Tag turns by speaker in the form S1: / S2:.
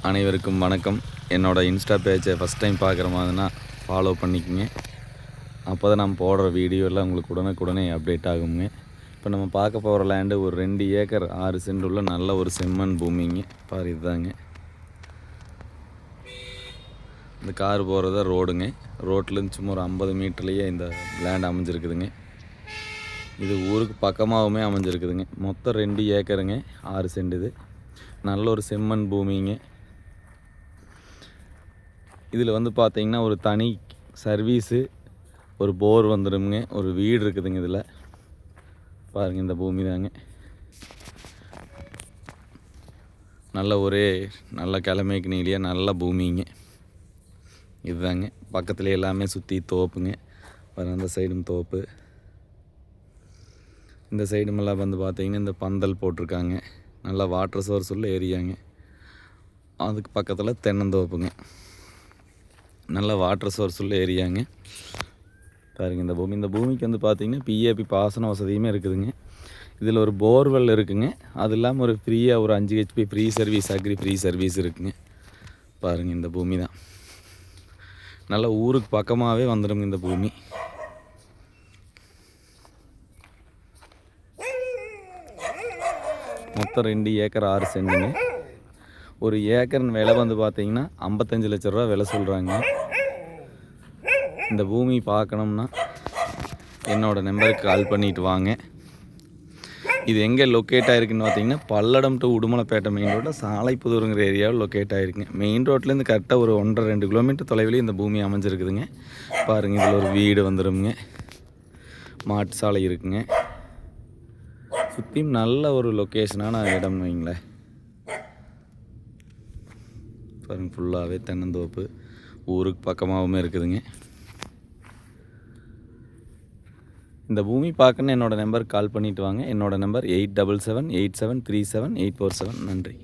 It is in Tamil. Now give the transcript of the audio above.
S1: அனைவருக்கும் வணக்கம். என்னோடய இன்ஸ்டா பேஜை ஃபஸ்ட் டைம் பார்க்குற மாதிரினா ஃபாலோ பண்ணிக்கோங்க. அப்போ தான் நம்ம போடுற வீடியோலாம் உங்களுக்கு உடனுக்குடனே அப்டேட் ஆகுங்க. இப்போ நம்ம பார்க்க போகிற லேண்டு ஒரு 2 ஏக்கர் 6 சென்ட் உள்ள நல்ல ஒரு செம்மண் பூமிங்க. பாரு இதுதாங்க இந்த கார் போகிறத ரோடுங்க. ரோட்லேருந்து சும்மா ஒரு 50 மீட்டர்லேயே இந்த லேண்ட் அமைஞ்சிருக்குதுங்க. இது ஊருக்கு பக்கமாகவுமே அமைஞ்சிருக்குதுங்க. மொத்தம் 2 ஏக்கருங்க 6 சென்ட். இது நல்ல ஒரு செம்மண் பூமிங்க. இதில் வந்து பார்த்திங்கன்னா ஒரு தனி சர்வீஸு, ஒரு போர் வந்துடுங்க, ஒரு வீடு இருக்குதுங்க. இதில் பாருங்கள் இந்த பூமி தாங்க. நல்ல ஒரே நல்ல கிழமைக்கு நீலியாக நல்ல பூமிங்க இதுதாங்க. பக்கத்தில் எல்லாமே சுற்றி தோப்புங்க. பாருங்கள் அந்த சைடும் தோப்பு, இந்த சைடுமெல்லாம் வந்து பார்த்திங்கன்னா இந்த பந்தல் போட்டிருக்காங்க. நல்லா வாட்டர் சோர்ஸ் உள்ள ஏரியாங்க. அதுக்கு பக்கத்தில் தென்னந்தோப்புங்க. நல்ல வாட்டர் சோர்ஸ் உள்ள ஏரியாங்க. பாருங்கள் இந்த பூமிக்கு வந்து பார்த்திங்கன்னா பிஏபி பாசன வசதியுமே இருக்குதுங்க. இதில் ஒரு போர்வெல் இருக்குதுங்க. அது இல்லாமல் ஒரு ஃப்ரீயாக ஒரு 5 HP free service, agri free service இருக்குதுங்க. பாருங்கள் இந்த பூமி தான் நல்ல ஊருக்கு பக்கமாகவே வந்துடுங்க. இந்த பூமி மொத்தம் 2 ஏக்கர் 6 சென்ட்டுங்க. ஒரு ஏக்கர்னு விலை வந்து பார்த்திங்கன்னா 55 லட்ச ரூபா விலை சொல்கிறாங்க. இந்த பூமி பார்க்கணும்னா என்னோடய நம்பருக்கு கால் பண்ணிவிட்டு வாங்க. இது எங்கே லொக்கேட் ஆகிருக்குன்னு பார்த்தீங்கன்னா பல்லடம் டு உடுமலைப்பேட்டை மெயின் ரோட்டில் சாலைப்புதூருங்கிற ஏரியாவில் லொக்கேட் ஆகிருக்குங்க. மெயின் ரோட்லேருந்து கரெக்டாக ஒரு 1.5-2 கிலோமீட்டர் தொலைவிலேயே இந்த பூமி அமைஞ்சிருக்குதுங்க. பாருங்கள் இதில் ஒரு வீடு வந்துடுங்க, மாட்டு சாலை இருக்குங்க. சுற்றியும் நல்ல ஒரு லொக்கேஷனான இடம்னு வைங்களேன். பாருங்கள் ஃபுல்லாகவே தென்னந்தோப்பு, ஊருக்கு பக்கமாகவுமே இருக்குதுங்க. இந்த பூமி பார்க்கணுன்னு என்னோடய நம்பருக்கு கால் பண்ணிவிட்டு வாங்க. என்னோடய நம்பர் 8778737847. நன்றி.